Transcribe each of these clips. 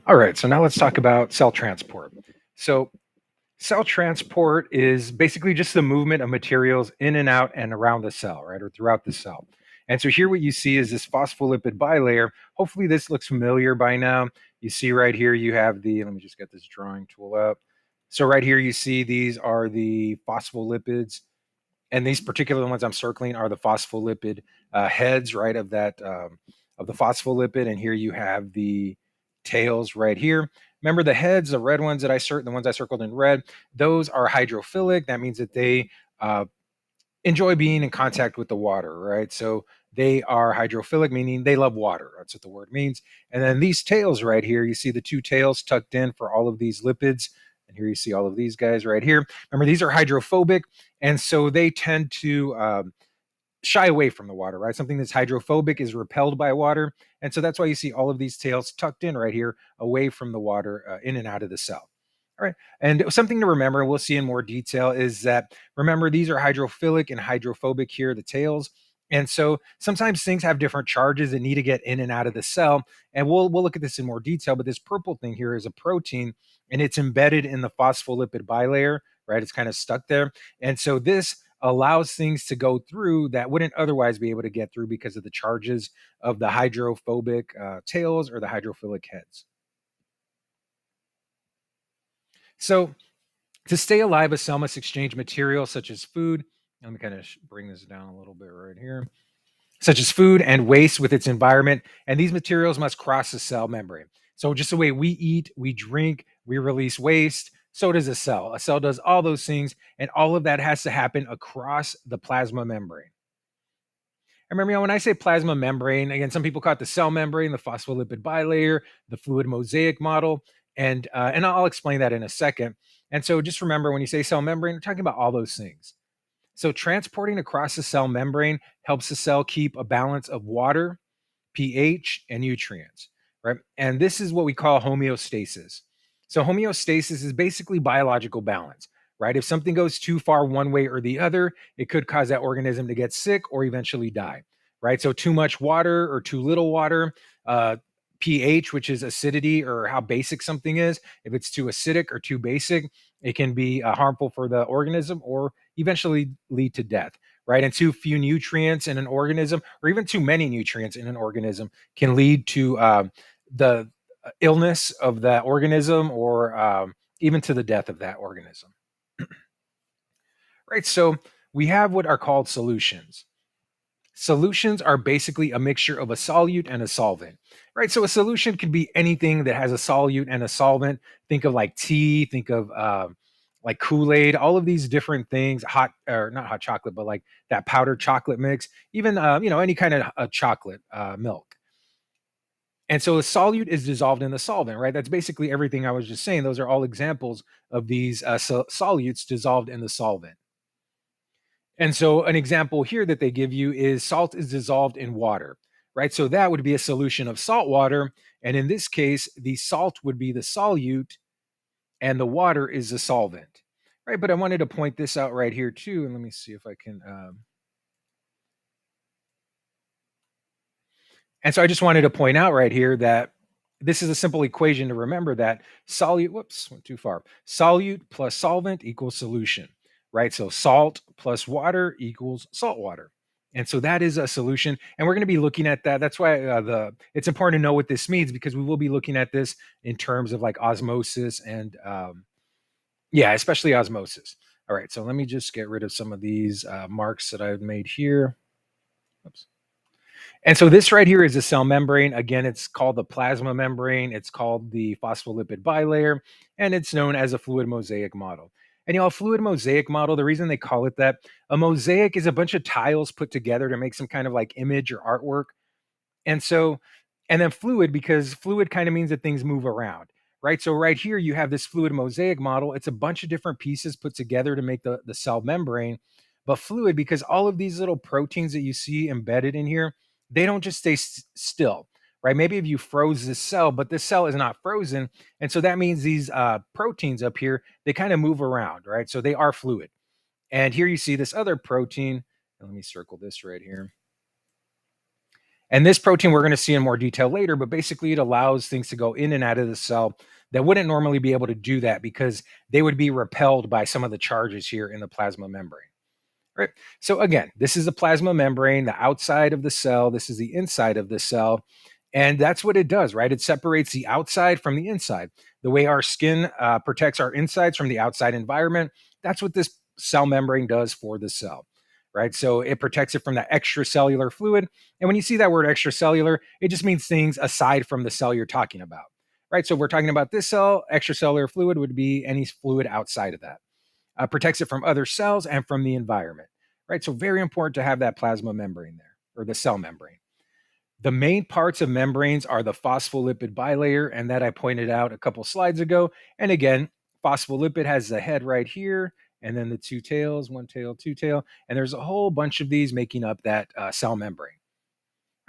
All right, so now let's talk about cell transport. So, cell transport is basically just the movement of materials in and out and around the cell, right, or throughout the cell. And so here what you see is this phospholipid bilayer. Hopefully this looks familiar by now. You see right here you have let me just get this drawing tool up. So right here you see these are the phospholipids, and these particular ones I'm circling are the phospholipid heads, right, of the phospholipid. And here you have the tails right here. Remember the heads, the red ones that the ones I circled in red, those are hydrophilic. That means that they uh, enjoy being in contact with the water, right? So they are hydrophilic, meaning they love water. That's what the word means. And then these tails right here, you see the two tails tucked in for all of these lipids. And here you see all of these guys right here. Remember, these are hydrophobic. And so they tend to shy away from the water, right? Something that's hydrophobic is repelled by water. And so that's why you see all of these tails tucked in right here, away from the water, in and out of the cell. All right. And something to remember, we'll see in more detail, is that remember, these are hydrophilic and hydrophobic here, the tails. And so sometimes things have different charges that need to get in and out of the cell. And we'll look at this in more detail. But this purple thing here is a protein, and it's embedded in the phospholipid bilayer, right? It's kind of stuck there. And so this allows things to go through that wouldn't otherwise be able to get through because of the charges of the hydrophobic tails or the hydrophilic heads. So to stay alive, a cell must exchange materials such as food. Let me kind of bring this down a little bit right here. Such as food and waste with its environment. And these materials must cross the cell membrane. So just the way we eat, we drink, we release waste, so does a cell. A cell does all those things, and all of that has to happen across the plasma membrane. And remember, when I say plasma membrane, again, some people call it the cell membrane, the phospholipid bilayer, the fluid mosaic model, and I'll explain that in a second. And so just remember, when you say cell membrane, we're talking about all those things. So transporting across the cell membrane helps the cell keep a balance of water, pH, and nutrients, right? And this is what we call homeostasis. So homeostasis is basically biological balance, right? If something goes too far one way or the other, it could cause that organism to get sick or eventually die, right? So too much water or too little water, pH, which is acidity or how basic something is. If it's too acidic or too basic, it can be harmful for the organism or eventually lead to death, right? And too few nutrients in an organism, or even too many nutrients in an organism, can lead to the illness of that organism, or even to the death of that organism. Right. So we have what are called solutions. Solutions are basically a mixture of a solute and a solvent, right? So a solution can be anything that has a solute and a solvent. Think of like tea, think of like Kool-Aid, all of these different things, hot or not hot chocolate, but like that powdered chocolate mix, even, any kind of chocolate, milk. And so a solute is dissolved in the solvent, right? That's basically everything I was just saying. Those are all examples of these solutes dissolved in the solvent. And so an example here that they give you is salt is dissolved in water, right? So that would be a solution of salt water. And in this case, the salt would be the solute and the water is the solvent, right? But I wanted to point this out right here too. And let me see if I can. And so I just wanted to point out right here that this is a simple equation to remember, that solute, whoops, went too far. Solute plus solvent equals solution, right? So salt plus water equals salt water. And so that is a solution. And we're going to be looking at that. That's why it's important to know what this means, because we will be looking at this in terms of like osmosis and yeah, especially osmosis. All right. So let me just get rid of some of these marks that I've made here. Oops. And so this right here is a cell membrane. Again, it's called the plasma membrane. It's called the phospholipid bilayer, and it's known as a fluid mosaic model. And a fluid mosaic model, the reason they call it that, a mosaic is a bunch of tiles put together to make some kind of like image or artwork. And so, and then fluid, because fluid kind of means that things move around, right? So right here, you have this fluid mosaic model. It's a bunch of different pieces put together to make the cell membrane. But fluid, because all of these little proteins that you see embedded in here, they don't just stay still, right? Maybe if you froze this cell, but this cell is not frozen. And so that means these proteins up here, they kind of move around, right? So they are fluid. And here you see this other protein. And let me circle this right here. And this protein we're going to see in more detail later, but basically it allows things to go in and out of the cell that wouldn't normally be able to do that because they would be repelled by some of the charges here in the plasma membrane. Right. So again, this is the plasma membrane, the outside of the cell. This is the inside of the cell. And that's what it does, right? It separates the outside from the inside. The way our skin protects our insides from the outside environment, that's what this cell membrane does for the cell, right? So it protects it from that extracellular fluid. And when you see that word extracellular, it just means things aside from the cell you're talking about, right? So if we're talking about this cell, extracellular fluid would be any fluid outside of that. Protects it from other cells and from the environment, right? So very important to have that plasma membrane there, or the cell membrane. The main parts of membranes are the phospholipid bilayer, and that I pointed out a couple slides ago. And again, phospholipid has the head right here, and then the two tails, one tail, two tail, and there's a whole bunch of these making up that cell membrane.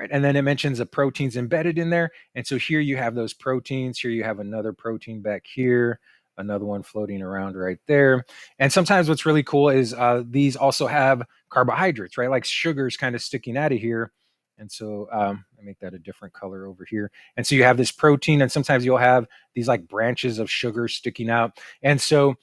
Right. And then it mentions the proteins embedded in there. And so here you have those proteins. Here you have another protein back here, another one floating around right there. And sometimes what's really cool is these also have carbohydrates, right? Like sugars kind of sticking out of here. And so I make that a different color over here. And so you have this protein, and sometimes you'll have these like branches of sugar sticking out. And so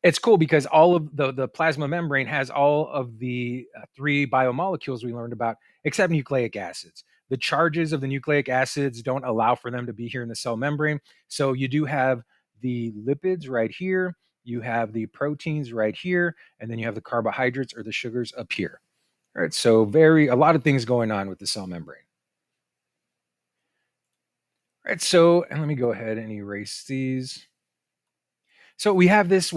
it's cool because all of the plasma membrane has all of the three biomolecules we learned about, except nucleic acids. The charges of the nucleic acids don't allow for them to be here in the cell membrane. So you do have the lipids right here, you have the proteins right here, and then you have the carbohydrates or the sugars up here. All right, so a lot of things going on with the cell membrane. All right, so and let me go ahead and erase these. So we have this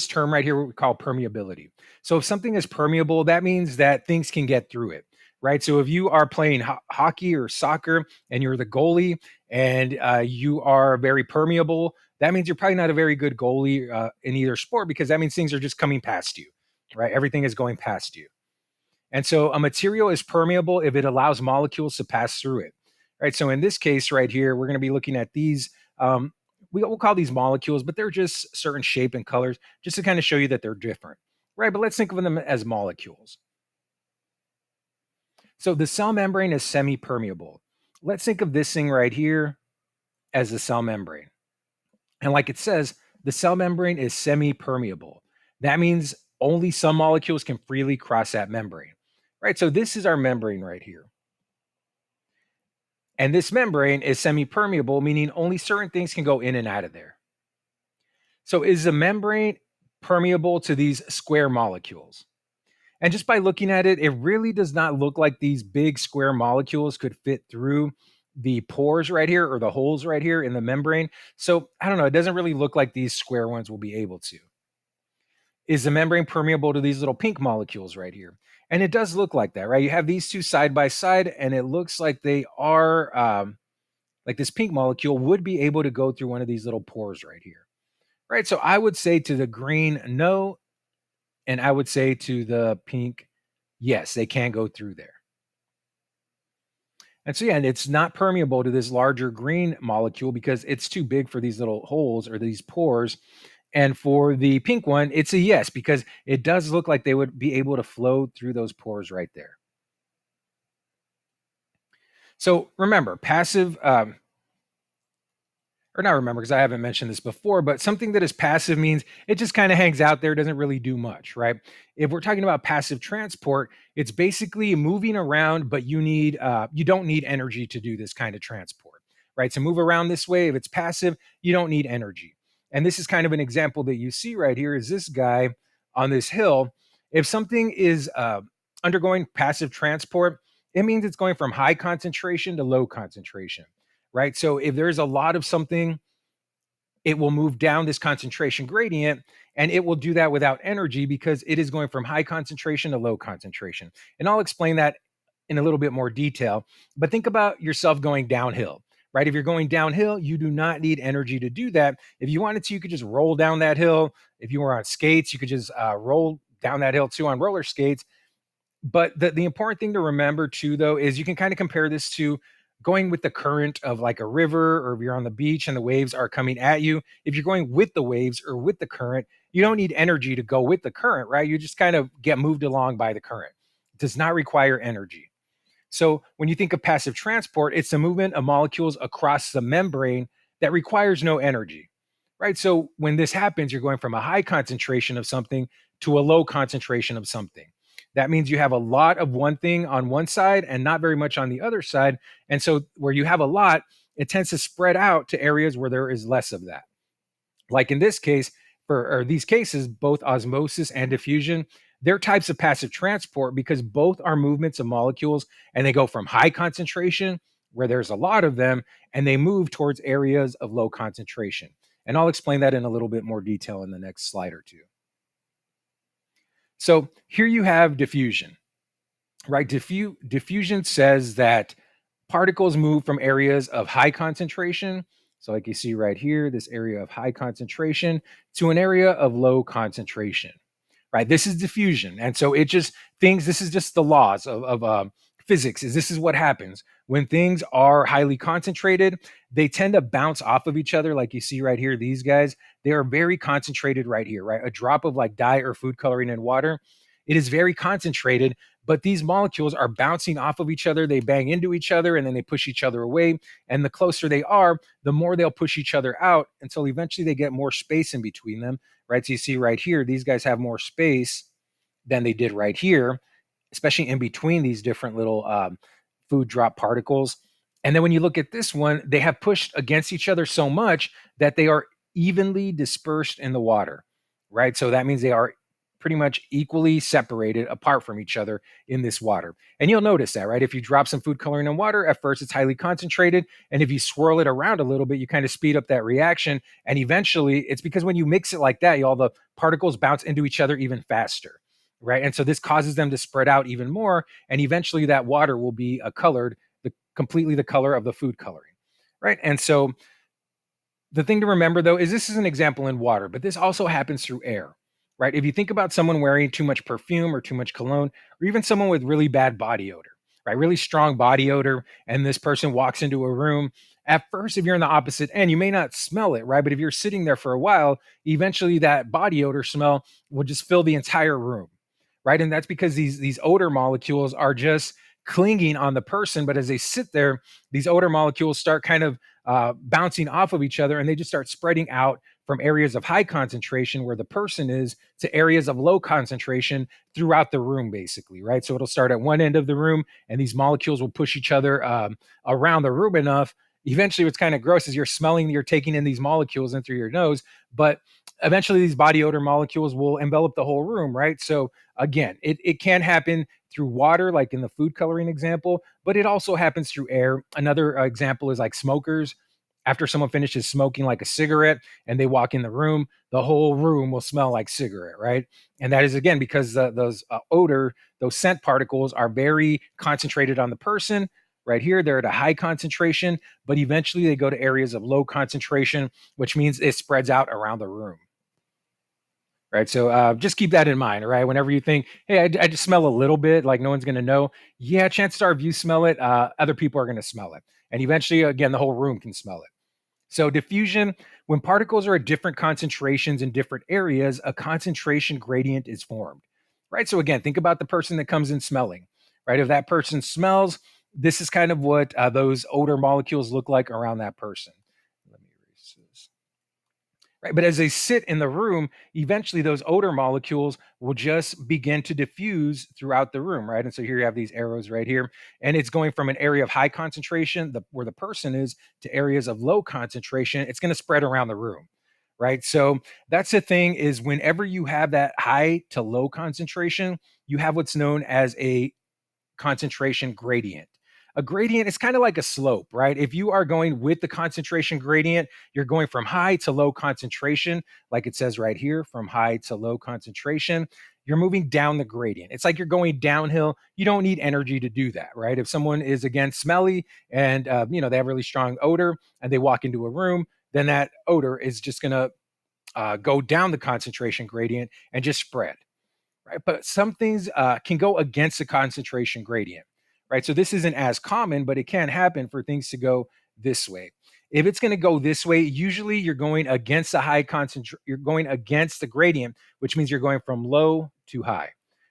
term right here what we call permeability. So if something is permeable, that means that things can get through it, right? So if you are playing hockey or soccer and you're the goalie and you are very permeable, that means you're probably not a very good goalie in either sport because that means things are just coming past you, right? Everything is going past you. And so a material is permeable if it allows molecules to pass through it, right? So in this case right here, we're going to be looking at these. We'll call these molecules, but they're just certain shape and colors just to kind of show you that they're different, right? But let's think of them as molecules. So the cell membrane is semi-permeable. Let's think of this thing right here as the cell membrane. And like it says, the cell membrane is semi-permeable. That means only some molecules can freely cross that membrane, right? So this is our membrane right here. And this membrane is semi-permeable, meaning only certain things can go in and out of there. So is the membrane permeable to these square molecules? And just by looking at it, it really does not look like these big square molecules could fit through the pores right here or the holes right here in the membrane. So I don't know, it doesn't really look like these square ones will be able to. Is the membrane permeable to these little pink molecules right here? And it does look like that, right? You have these two side by side, and it looks like they are like this pink molecule would be able to go through one of these little pores right here, right? So I would say to the green, no. And I would say to the pink, yes, they can go through there. And so, yeah, and it's not permeable to this larger green molecule because it's too big for these little holes or these pores. And for the pink one, it's a yes because it does look like they would be able to flow through those pores right there. So remember, passive or not remember because I haven't mentioned this before, but something that is passive means it just kind of hangs out there, doesn't really do much, right? If we're talking about passive transport, it's basically moving around, but you don't need energy to do this kind of transport, right? To move around this way, if it's passive, you don't need energy. And this is kind of an example that you see right here is this guy on this hill. If something is undergoing passive transport, it means it's going from high concentration to low concentration, right? So if there's a lot of something, it will move down this concentration gradient and it will do that without energy because it is going from high concentration to low concentration. And I'll explain that in a little bit more detail. But think about yourself going downhill, right? If you're going downhill, you do not need energy to do that. If you wanted to, you could just roll down that hill. If you were on skates, you could just roll down that hill too on roller skates. But the important thing to remember too, though, is you can kind of compare this to going with the current of like a river, or if you're on the beach and the waves are coming at you. If you're going with the waves or with the current, you don't need energy to go with the current, right? You just kind of get moved along by the current. It does not require energy. So when you think of passive transport, it's the movement of molecules across the membrane that requires no energy, right? So when this happens, you're going from a high concentration of something to a low concentration of something. That means you have a lot of one thing on one side and not very much on the other side. And so where you have a lot, it tends to spread out to areas where there is less of that. Like in this case, for or these cases, both osmosis and diffusion, they're types of passive transport because both are movements of molecules and they go from high concentration, where there's a lot of them, and they move towards areas of low concentration. And I'll explain that in a little bit more detail in the next slide or two. So here you have diffusion, right? Diffusion says that particles move from areas of high concentration. So, like you see right here, this area of high concentration to an area of low concentration, right? This is diffusion. And so it just things, this is just the laws of physics, is this is what happens. When things are highly concentrated, they tend to bounce off of each other. Like you see right here, these guys, they are very concentrated right here, right? A drop of like dye or food coloring in water, it is very concentrated, but these molecules are bouncing off of each other. They bang into each other and then they push each other away. And the closer they are, the more they'll push each other out until eventually they get more space in between them, right? So you see right here, these guys have more space than they did right here, especially in between these different little food drop particles. And then when you look at this one, they have pushed against each other so much that they are evenly dispersed in the water, right? So that means they are pretty much equally separated apart from each other in this water. And you'll notice that, right? If you drop some food coloring in water, at first it's highly concentrated. And if you swirl it around a little bit, you kind of speed up that reaction. And eventually, it's because when you mix it like that, all the particles bounce into each other even faster, right? And so this causes them to spread out even more. And eventually that water will be colored completely the color of the food coloring, right? And so the thing to remember though is this is an example in water, but this also happens through air, right? If you think about someone wearing too much perfume or too much cologne, or even someone with really bad body odor, right? Really strong body odor, and this person walks into a room. At first, if you're in the opposite end, you may not smell it, right? But if you're sitting there for a while, eventually that body odor smell will just fill the entire room, right? And that's because these odor molecules are just clinging on the person. But as they sit there, these odor molecules start kind of bouncing off of each other and they just start spreading out from areas of high concentration where the person is to areas of low concentration throughout the room, basically, right? So it'll start at one end of the room and these molecules will push each other around the room enough. Eventually, what's kind of gross is you're taking in these molecules in through your nose, but eventually these body odor molecules will envelop the whole room, right? So again, it can happen through water, like in the food coloring example, but it also happens through air. Another example is like smokers. After someone finishes smoking like a cigarette and they walk in the room, the whole room will smell like cigarette, right? And that is again because those those scent particles are very concentrated on the person. Right here, they're at a high concentration, but eventually they go to areas of low concentration, which means it spreads out around the room. Right. So just keep that in mind. Right. Whenever you think, hey, I just smell a little bit, like no one's going to know. Yeah, chances are if you smell it, other people are going to smell it. And eventually, again, the whole room can smell it. So diffusion, when particles are at different concentrations in different areas, a concentration gradient is formed. Right. So again, think about the person that comes in smelling. Right. If that person smells, this is kind of what those odor molecules look like around that person. Let me erase this. Right. But as they sit in the room, eventually those odor molecules will just begin to diffuse throughout the room, right? And so here you have these arrows right here, and it's going from an area of high concentration, where the person is, to areas of low concentration. It's going to spread around the room, right? So that's the thing is whenever you have that high to low concentration, you have what's known as a concentration gradient. A gradient is kind of like a slope, right? If you are going with the concentration gradient, you're going from high to low concentration, like it says right here, from high to low concentration. You're moving down the gradient. It's like you're going downhill. You don't need energy to do that, right? If someone is again smelly and they have really strong odor and they walk into a room, then that odor is just going to go down the concentration gradient and just spread, right? But some things can go against the concentration gradient, right? So this isn't as common, but it can happen for things to go this way. If it's going to go this way, usually you're going against the high concentration, you're going against the gradient, which means you're going from low to high,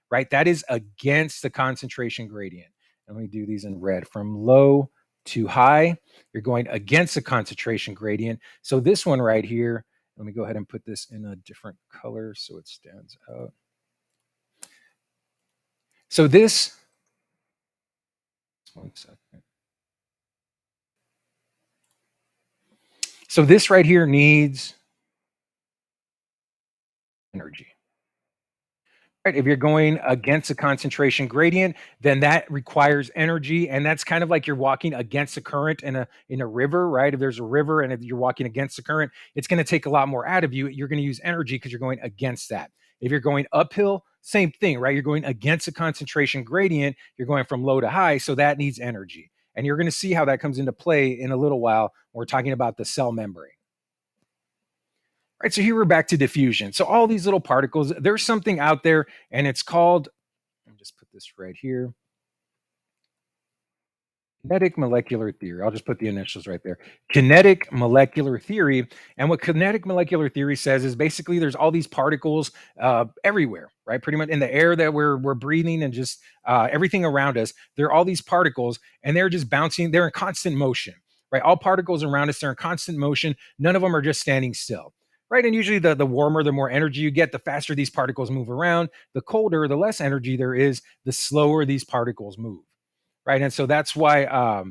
right? That is against the concentration gradient. Let me do these in red. From low to high, you're going against the concentration gradient. So this one right here, let me go ahead and put this in a different color so it stands out. So this, 1 second. So this right here needs energy. Right, if you're going against a concentration gradient, then that requires energy, and that's kind of like you're walking against a current in a river, right? If there's a river and if you're walking against the current, it's going to take a lot more out of you. You're going to use energy because you're going against that. If you're going uphill, same thing, right? You're going against a concentration gradient. You're going from low to high, so that needs energy, and you're going to see how that comes into play in a little while. When we're talking about the cell membrane. Right, so here we're back to diffusion. So all these little particles, there's something out there, and it's called, let me just put this right here. Kinetic molecular theory. I'll just put the initials right there. Kinetic molecular theory. And what kinetic molecular theory says is basically there's all these particles everywhere, right? Pretty much in the air that we're breathing and just everything around us. There are all these particles, and they're just bouncing. They're in constant motion, right? All particles around us, they're in constant motion. None of them are just standing still. Right. And usually the warmer, the more energy you get, the faster these particles move around. The colder, the less energy there is, the slower these particles move. Right. And so that's why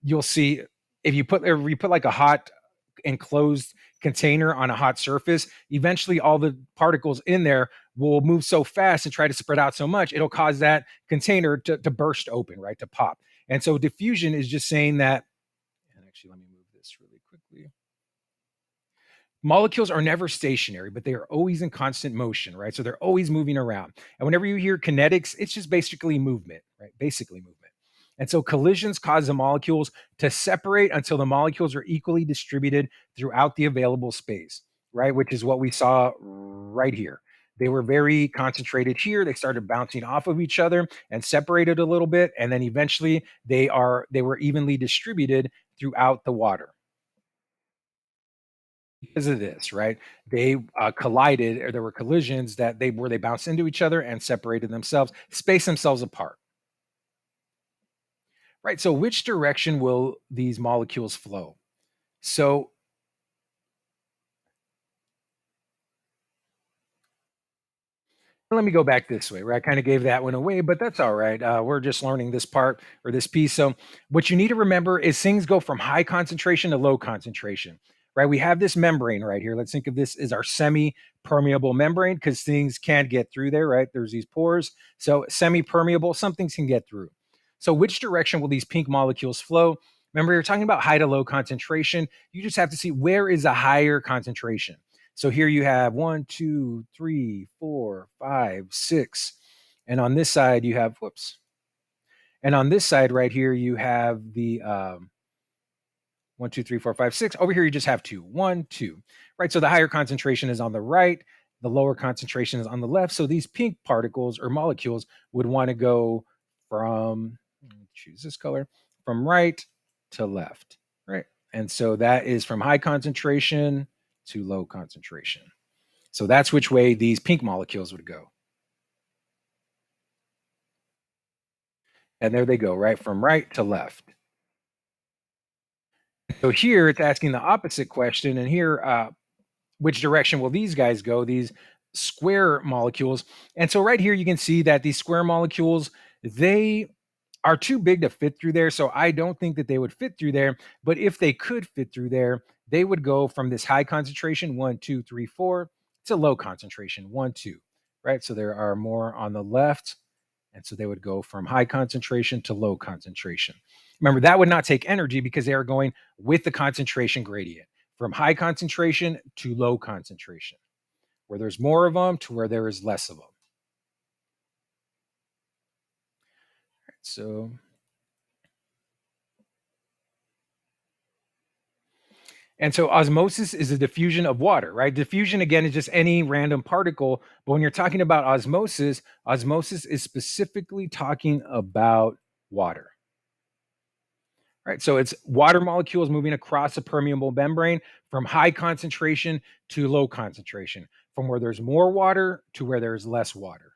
you'll see if you put like a hot enclosed container on a hot surface, eventually all the particles in there will move so fast and try to spread out so much, it'll cause that container to burst open, right? To pop. And so diffusion is just saying that, and actually, let me move this really quickly. Molecules are never stationary, but they are always in constant motion, right? So they're always moving around. And whenever you hear kinetics, it's just basically movement, right? Basically movement. And so collisions cause the molecules to separate until the molecules are equally distributed throughout the available space, right? Which is what we saw right here. They were very concentrated here. They started bouncing off of each other and separated a little bit, and then eventually they were evenly distributed throughout the water. Because of this, right? They collided, or there were collisions that they bounced into each other and separated themselves, spaced themselves apart. Right. So, which direction will these molecules flow? So, let me go back this way, right? I kind of gave that one away, but that's all right. We're just learning this part or this piece. So, what you need to remember is things go from high concentration to low concentration, right? We have this membrane right here. Let's think of this as our semi-permeable membrane because things can't get through there, right? There's these pores. So, semi-permeable, some things can get through. So, which direction will these pink molecules flow? Remember, you're talking about high to low concentration. You just have to see where is a higher concentration. So here you have one, two, three, four, five, six. And on this side, you have, whoops. And on this side right here, you have the one, two, three, four, five, six. Over here, you just have two. One, two. Right. So the higher concentration is on the right. The lower concentration is on the left. So these pink particles or molecules would want to go from, choose this color, from right to left. Right. And so that is from high concentration to low concentration. So that's which way these pink molecules would go. And there they go, right from right to left. So here it's asking the opposite question. And here, which direction will these guys go? These square molecules. And so right here, you can see that these square molecules, they are too big to fit through there. So I don't think that they would fit through there. But if they could fit through there, they would go from this high concentration, one, two, three, four, to low concentration, one, two, right? So there are more on the left. And so they would go from high concentration to low concentration. Remember, that would not take energy because they are going with the concentration gradient from high concentration to low concentration, where there's more of them to where there is less of them. So, and so osmosis is a diffusion of water, right? Diffusion, again, is just any random particle. But when you're talking about osmosis, osmosis is specifically talking about water. Right. So it's water molecules moving across a permeable membrane from high concentration to low concentration, from where there's more water to where there's less water.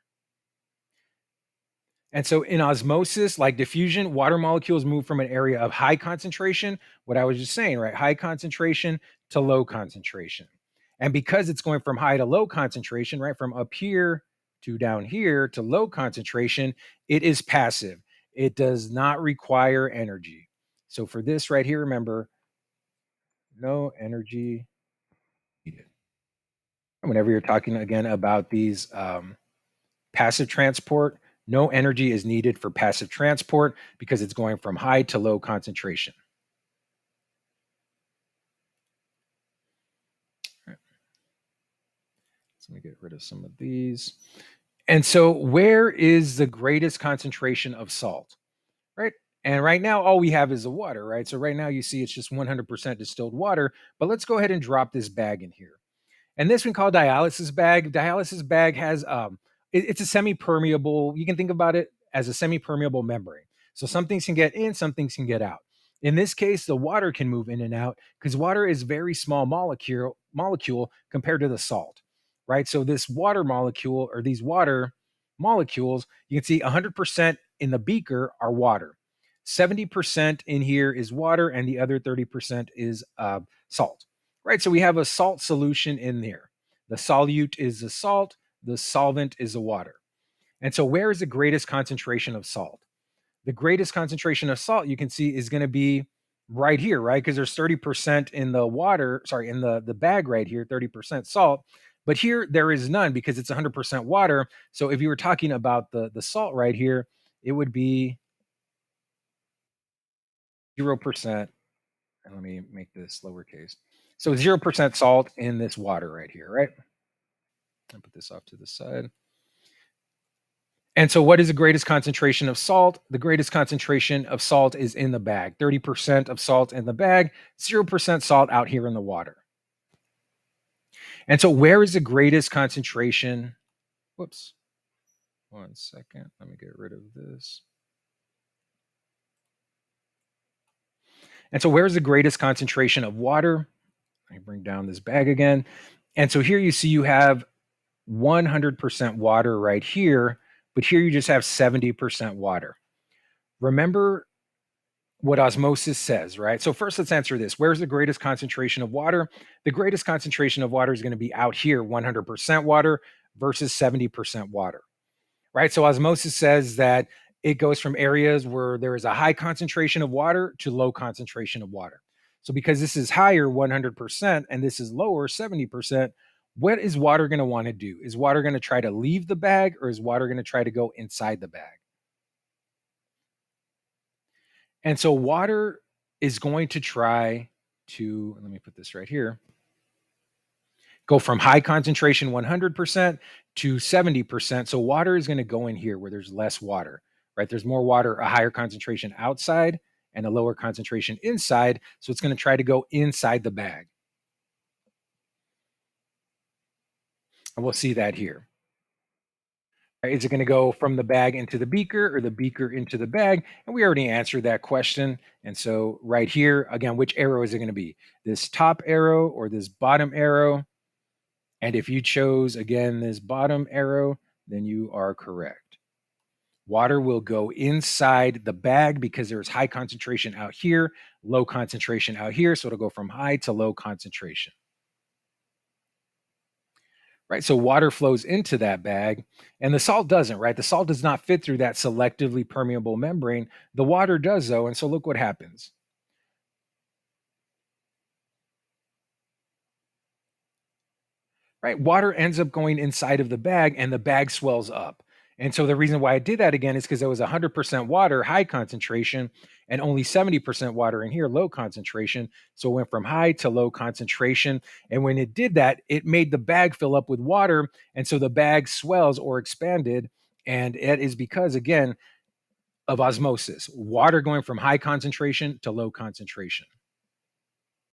And so in osmosis, like diffusion, water molecules move from an area of high concentration, what I was just saying, right? High concentration to low concentration. And because it's going from high to low concentration, right? From up here to down here to low concentration, it is passive. It does not require energy. So for this right here, remember, no energy needed. And whenever you're talking again about these passive transport, no energy is needed for passive transport because it's going from high to low concentration. All right, so let me get rid of some of these. And so, where is the greatest concentration of salt? Right. And right now, all we have is the water, right? So, right now, you see it's just 100% distilled water. But let's go ahead and drop this bag in here. And this one called dialysis bag. Dialysis bag has it's a semi-permeable. You can think about it as a semi-permeable membrane. So some things can get in, some things can get out. In this case, the water can move in and out because water is very small molecule compared to the salt, right? So this water molecule or these water molecules, you can see 100% in the beaker are water. 70% in here is water, and the other 30% is salt. Right, so we have a salt solution in there. The solute is the salt, the solvent is the water. And so where is the greatest concentration of salt? The greatest concentration of salt you can see is going to be right here, right? Because there's 30% in the water, sorry, in the bag right here, 30% salt. But here there is none because it's 100% water. So if you were talking about the salt right here, it would be 0%. And let me make this lowercase. So 0% salt in this water right here, right? I'll put this off to the side. And so, what is the greatest concentration of salt? The greatest concentration of salt is in the bag. 30% of salt in the bag, 0% salt out here in the water. And so, where is the greatest concentration? Whoops. 1 second. Let me get rid of this. And so, where is the greatest concentration of water? Let me bring down this bag again. And so, here you see you have 100% water right here, but here you just have 70% water. Remember what osmosis says, right? So first let's answer this. Where's the greatest concentration of water? The greatest concentration of water is going to be out here, 100% water versus 70% water, right? So osmosis says that it goes from areas where there is a high concentration of water to low concentration of water. So because this is higher, 100%, and this is lower, 70%, what is water going to want to do? Is water going to try to leave the bag, or is water going to try to go inside the bag? And so water is going to try to, let me put this right here, go from high concentration 100% to 70%. So water is going to go in here where there's less water, right? There's more water, a higher concentration outside and a lower concentration inside. So it's going to try to go inside the bag. And we'll see that here. Right? Is it going to go from the bag into the beaker or the beaker into the bag? And we already answered that question. And so right here, again, which arrow is it going to be? This top arrow or this bottom arrow? And if you chose, again, this bottom arrow, then you are correct. Water will go inside the bag because there's high concentration out here, low concentration out here. So it'll go from high to low concentration. Right. So water flows into that bag and the salt doesn't, right? The salt does not fit through that selectively permeable membrane. The water does, though. And so look what happens. Right? Water ends up going inside of the bag and the bag swells up. And so the reason why I did that again is because there was 100% water, high concentration, and only 70% water in here, low concentration. So it went from high to low concentration. And when it did that, it made the bag fill up with water. And so the bag swells or expanded. And it is because, again, of osmosis, water going from high concentration to low concentration.